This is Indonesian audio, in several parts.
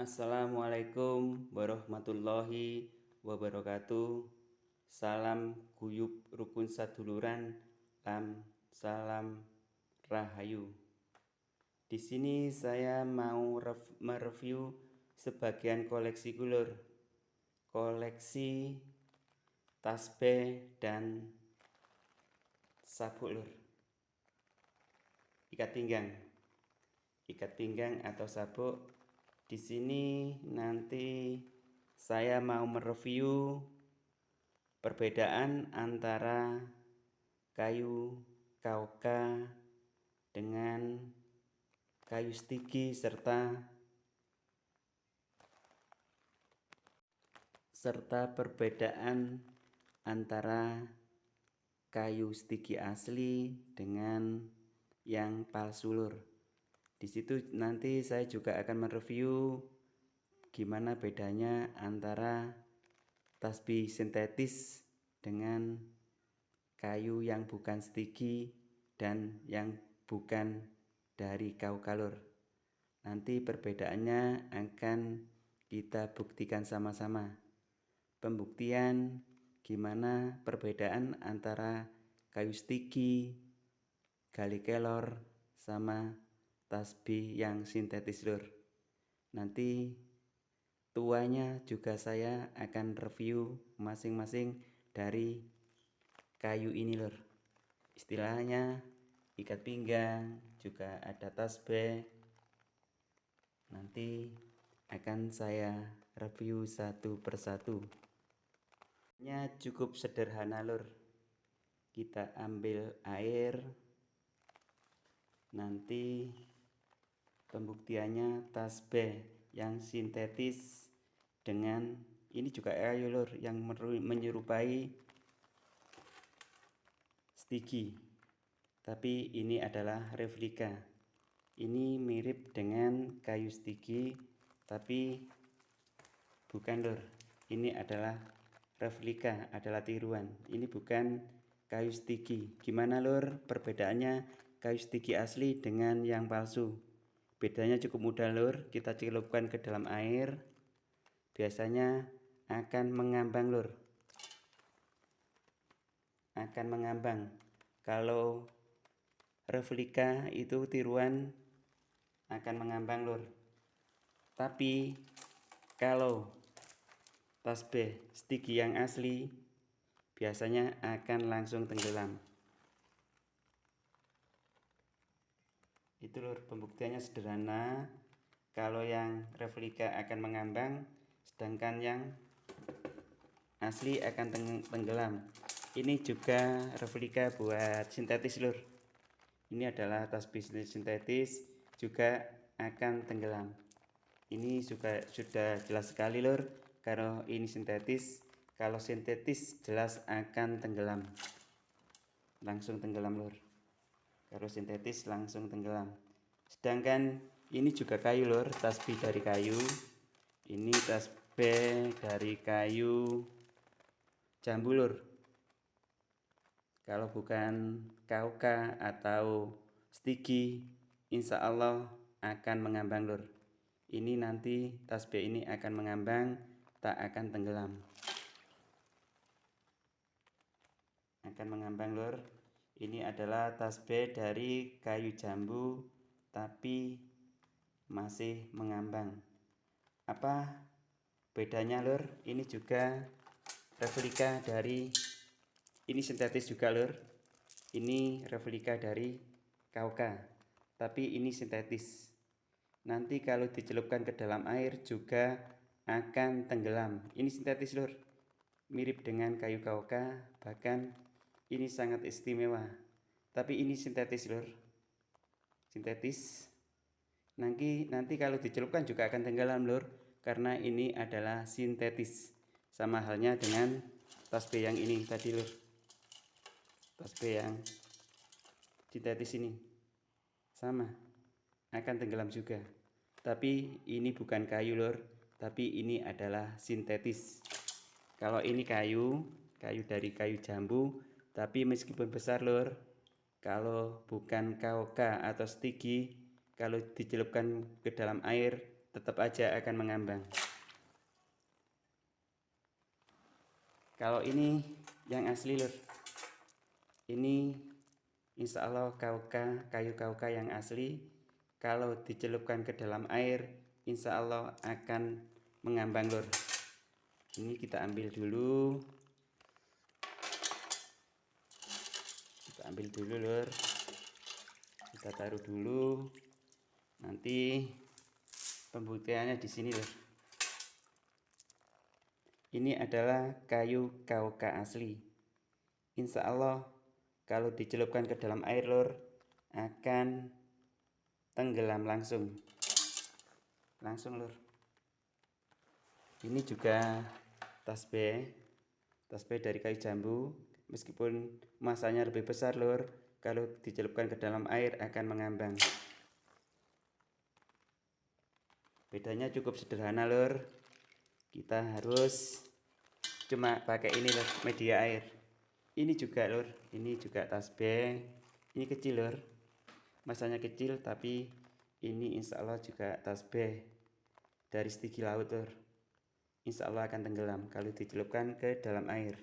Assalamualaikum warahmatullahi wabarakatuh. Salam guyub rukun saduluran, lam salam rahayu. Di sini saya mau mereview sebagian koleksi kulur, koleksi tasbih dan sabuk lur. Ikat pinggang atau sabuk. Di sini nanti saya mau mereview perbedaan antara kayu kauka dengan kayu stigi serta perbedaan antara kayu stigi asli dengan yang palsu lur. Di situ nanti saya juga akan mereview gimana bedanya antara tasbih sintetis dengan kayu yang bukan stigi dan yang bukan dari kauka lur. Nanti perbedaannya akan kita buktikan sama-sama. Pembuktian gimana perbedaan antara kayu stigi, gali kelor, sama tasbih yang sintetis lur. Nanti tuanya juga saya akan review masing-masing dari kayu ini lur. Istilahnya ikat pinggang, juga ada tasbih. Nanti akan saya review satu persatu. Cukup sederhana lur. Kita ambil air. Nanti pembuktiannya tasbih yang sintetis dengan ini juga kayu lur yang menyerupai stigi, tapi ini adalah replika. Ini mirip dengan kayu stigi tapi bukan lur. Ini adalah replika, adalah tiruan. Ini bukan kayu stigi. Gimana lur perbedaannya kayu stigi asli dengan yang palsu? Bedanya cukup mudah lur. Kita celupkan ke dalam air, biasanya akan mengambang lur. Akan mengambang. Kalau replika itu tiruan akan mengambang lur. Tapi kalau tasbih stigi yang asli biasanya akan langsung tenggelam. Itu lur, pembuktiannya sederhana. Kalau yang replika akan mengambang, sedangkan yang asli akan tenggelam. Ini juga replika buat sintetis lur. Ini adalah tasbih sintetis, juga akan tenggelam. Ini juga sudah jelas sekali lur. Kalau ini sintetis, kalau sintetis jelas akan tenggelam. Langsung tenggelam lur. Kalau sintetis langsung tenggelam. Sedangkan ini juga kayu lur, tasbih dari kayu. Ini tasbih dari kayu jambu lur. Kalau bukan kauka atau stigi, insya Allah akan mengambang lur. Ini nanti tasbih ini akan mengambang, tak akan tenggelam. Akan mengambang lur. Ini adalah tasbih dari kayu jambu tapi masih mengambang. Apa bedanya lur? Ini juga replika dari, ini sintetis juga lur. Ini replika dari kauka, tapi ini sintetis. Nanti kalau dicelupkan ke dalam air juga akan tenggelam. Ini sintetis lur, mirip dengan kayu kauka, bahkan ini sangat istimewa. Tapi ini sintetis lur, sintetis. Nanti kalau dicelupkan juga akan tenggelam lur, karena ini adalah sintetis. Sama halnya dengan tasbih yang ini tadi lur, tasbih yang sintetis ini sama, akan tenggelam juga. Tapi ini bukan kayu lur, tapi ini adalah sintetis. Kalau ini kayu dari kayu jambu, tapi meskipun besar lur, kalau bukan kauka atau stigi, kalau dicelupkan ke dalam air tetap aja akan mengambang. Kalau ini yang asli lur, ini insya Allah kayu kauka yang asli. Kalau dicelupkan ke dalam air, insya Allah akan mengambang lur. Ini kita ambil dulu, lur, kita taruh dulu. Nanti pembuktiannya di sini lur. Ini adalah kayu kauka asli. Insya Allah kalau dicelupkan ke dalam air lur, akan tenggelam langsung lur. Ini juga tasbih dari kayu jambu. Meskipun masanya lebih besar lur, kalau dicelupkan ke dalam air akan mengambang. Bedanya cukup sederhana lur. Kita harus cuma pakai ini lur, media air. Ini juga lur, ini juga tasbih. Ini kecil lur, masanya kecil, tapi ini insya Allah juga tasbih dari stigi laut lur. Insya Allah akan tenggelam kalau dicelupkan ke dalam air.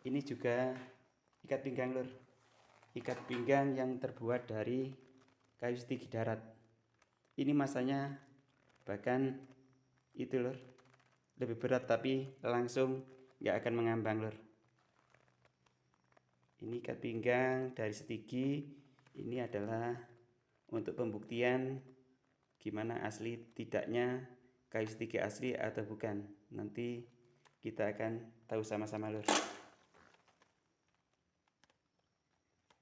Ini juga ikat pinggang lur, ikat pinggang yang terbuat dari kayu stigi darat. Ini masanya bahkan itu lur, lebih berat tapi langsung nggak akan mengambang lur. Ini ikat pinggang dari stigi. Ini adalah untuk pembuktian gimana asli tidaknya kayu stigi asli atau bukan. Nanti kita akan tahu sama-sama lur.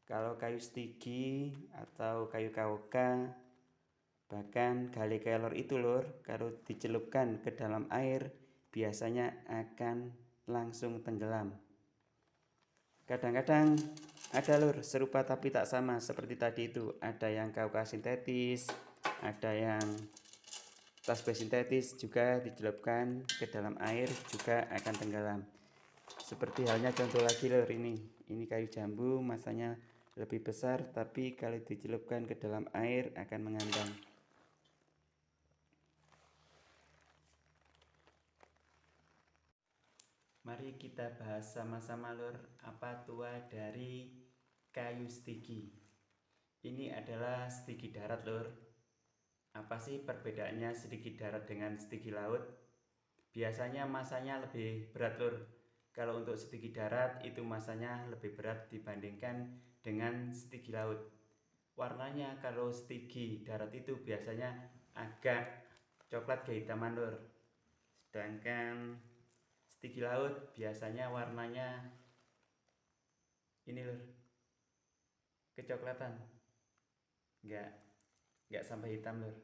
Kalau kayu stigi atau kayu kauka, bahkan gale kelor itu lur, kalau dicelupkan ke dalam air biasanya akan langsung tenggelam. Kadang-kadang ada lur serupa tapi tak sama seperti tadi itu. Ada yang kauka sintetis, ada yang tasbih sintetis juga dicelupkan ke dalam air juga akan tenggelam. Seperti halnya contoh lagi lur, ini kayu jambu, masanya lebih besar tapi kalau dicelupkan ke dalam air akan mengambang. Mari kita bahas sama-sama lur, apa tua dari kayu stigi. Ini adalah stigi darat lur. Apa sih perbedaannya stigi darat dengan stigi laut? Biasanya masanya lebih berat lur. Kalau untuk stigi darat itu masanya lebih berat dibandingkan dengan stigi laut. Warnanya kalau stigi darat itu biasanya agak coklat kehitaman lur. Sedangkan stigi laut biasanya warnanya ini lur, kecoklatan, nggak sampai hitam lur.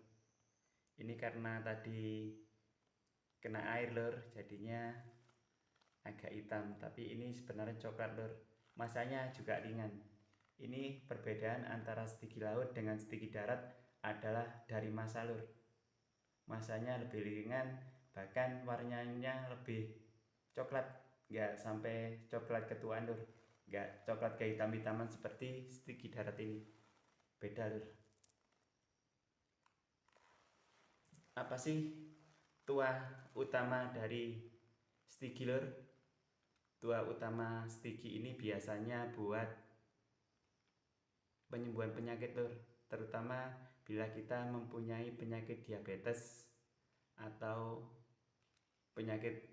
Ini karena tadi kena air lur, jadinya agak hitam, tapi ini sebenarnya coklat lur. Masanya juga ringan. Ini perbedaan antara stigi laut dengan stigi darat adalah dari massa lur. Masanya lebih ringan, bahkan warnanya lebih coklat, nggak sampai coklat ketuaan lur, nggak coklat kehitam-hitaman seperti stigi darat ini. Beda lur. Apa sih tuah utama dari stigi lur? Tuah utama stigi ini biasanya buat penyembuhan penyakit lur, terutama bila kita mempunyai penyakit diabetes atau penyakit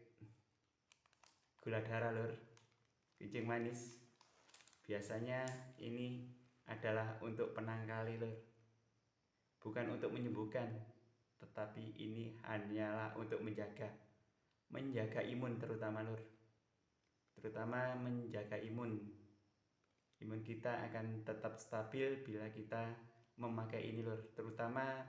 gula darah lur, kencing manis. Biasanya ini adalah untuk penangkali lur, bukan untuk menyembuhkan, tetapi ini hanyalah untuk menjaga imun terutama lur, terutama menjaga imun kita akan tetap stabil bila kita memakai ini lur, terutama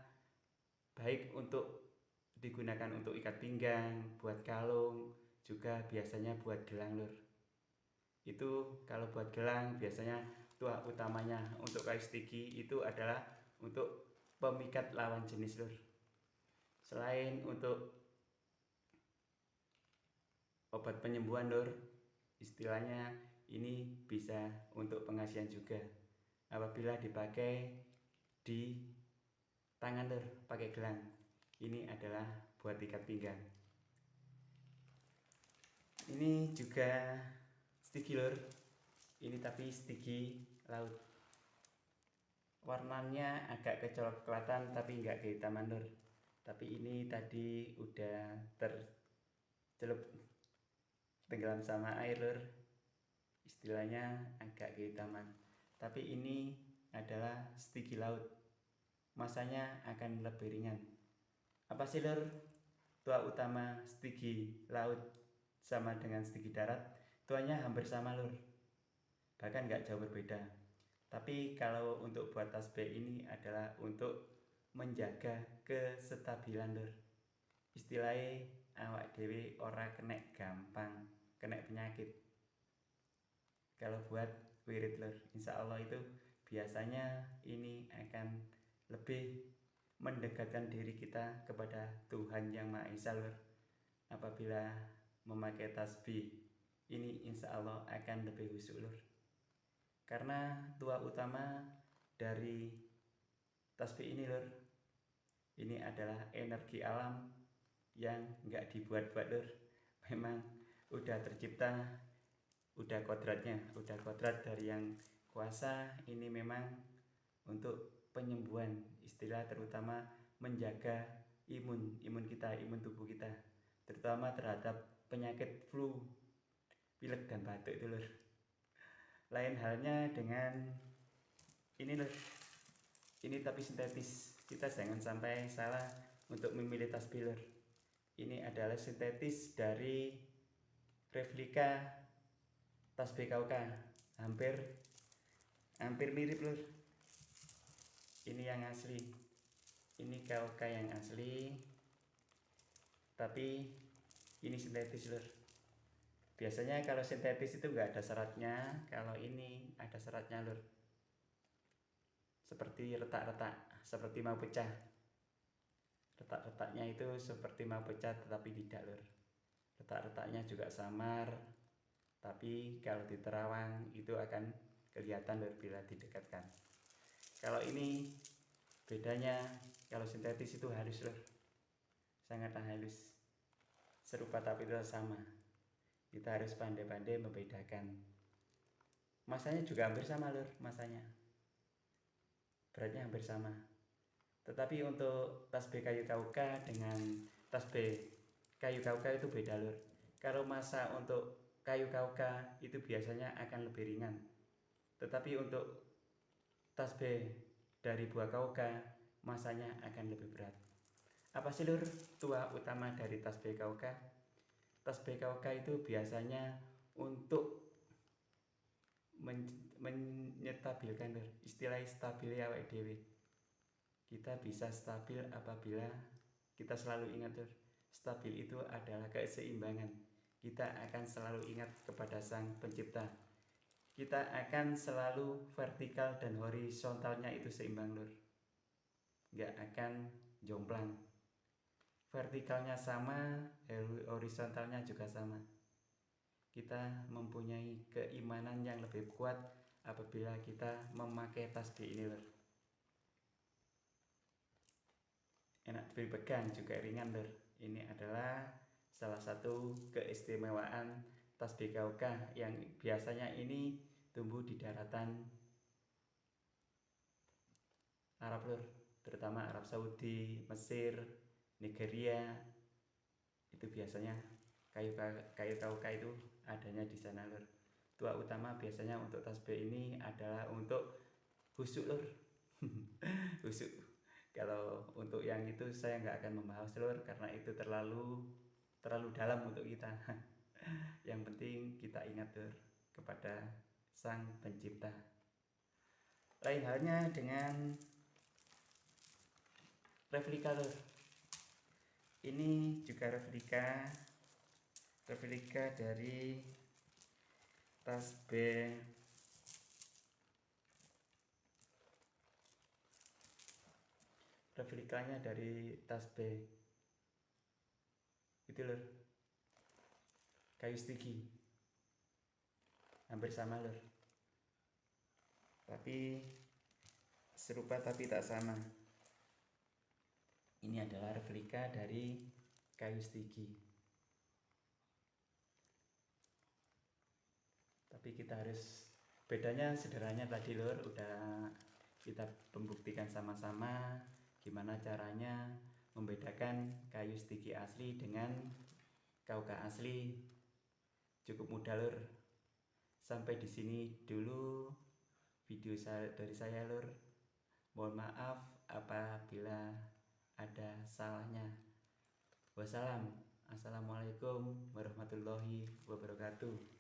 baik untuk digunakan untuk ikat pinggang, buat kalung, juga biasanya buat gelang lur. Itu kalau buat gelang biasanya tuah utamanya untuk kayu stigi itu adalah untuk pemikat lawan jenis lur. Selain untuk obat penyembuhan lur, istilahnya ini bisa untuk pengasihan juga. Apabila dipakai di tangan lur pakai gelang. Ini adalah buat ikat pinggang. Ini juga stigi lur. Ini tapi stigi laut. Warnanya agak kecoklatan tapi enggak kehitaman lur. Tapi ini tadi udah tercelup tenggelam sama air lur. Istilahnya agak kehitaman. Tapi ini adalah stigi laut. Masanya akan lebih ringan. Apa sih lur tua utama stigi laut sama dengan stigi darat? Tuanya hampir sama lur, bahkan nggak jauh berbeda. Tapi kalau untuk buat tasbih ini adalah untuk menjaga kestabilan lur. Istilahnya awak dewe ora kena gampang kena penyakit. Kalau buat wirid lur, insya Allah itu biasanya ini akan lebih mendekatkan diri kita kepada Tuhan Yang Maha Esa lur. Apabila memakai tasbih ini insya Allah akan lebih khusyuk lur. Karena tua utama dari tasbih ini lur, ini adalah energi alam yang nggak dibuat-buat lur. Memang udah tercipta, udah kodrat dari yang kuasa. Ini memang untuk penyembuhan, istilah terutama menjaga imun kita, imun tubuh kita, terutama terhadap penyakit flu, pilek dan batuk itu lur. Lain halnya dengan ini lur, ini tapi sintetis. Kita jangan sampai salah untuk memilih tasbih lur. Ini adalah sintetis dari replika tasbih KUK, hampir mirip lur. Ini yang asli, ini KUK yang asli, tapi ini sintetis lur. Biasanya kalau sintetis itu nggak ada seratnya, kalau ini ada seratnya lur. Seperti retak-retak, seperti mau pecah. Retak-retaknya itu seperti mau pecah tetapi tidak lur. Retak-retaknya juga samar, tapi kalau diterawang itu akan kelihatan lur bila didekatkan. Kalau ini bedanya, kalau sintetis itu halus lur, sangatlah halus, serupa tapi tidak sama. Kita harus pandai-pandai membedakan. Masanya juga hampir sama lur, masanya, beratnya hampir sama. Tetapi untuk tasbih kayu KUK dengan tasbih kayu KUK itu beda lur. Kalau masa untuk kayu KUK itu biasanya akan lebih ringan, tetapi untuk tasbih dari buah KUK masanya akan lebih berat. Apa sih lur tua utama dari tasbih KUK? Tasbih KUK itu biasanya untuk menyetabilkan lur, istilah stabil awake dhewe. Kita bisa stabil apabila kita selalu ingat lur, stabil itu adalah keseimbangan. Kita akan selalu ingat kepada Sang Pencipta. Kita akan selalu vertikal dan horizontalnya itu seimbang lur, nggak akan jomplang. Vertikalnya sama, horizontalnya juga sama. Kita mempunyai keimanan yang lebih kuat apabila kita memakai tasbih ini lur. Enak dipegang juga ringan lur. Ini adalah salah satu keistimewaan tasbih KUK yang biasanya ini tumbuh di daratan Arab lur, terutama Arab Saudi, Mesir, Nigeria. Itu biasanya kayu KUK itu adanya di sana lur. Tua utama biasanya untuk tasbih ini adalah untuk khusyuk lur. Khusyuk. Kalau untuk yang itu saya nggak akan membahas lur, karena itu terlalu dalam untuk kita. Yang penting kita ingat lur kepada Sang Pencipta. Lain halnya dengan replika lur. Ini juga replika dari tasbih replikanya dari tasbih itu lur, kayu stigi, hampir sama lur, tapi serupa tapi tak sama. Ini adalah replika dari kayu stigi. Tapi kita harus, bedanya sederhananya tadi lur, udah kita pembuktikan sama-sama gimana caranya membedakan kayu stigi asli dengan kauka asli. Cukup mudah lur. Sampai di sini dulu video dari saya lur. Mohon maaf apabila ada salahnya. Wassalam. Assalamualaikum warahmatullahi wabarakatuh.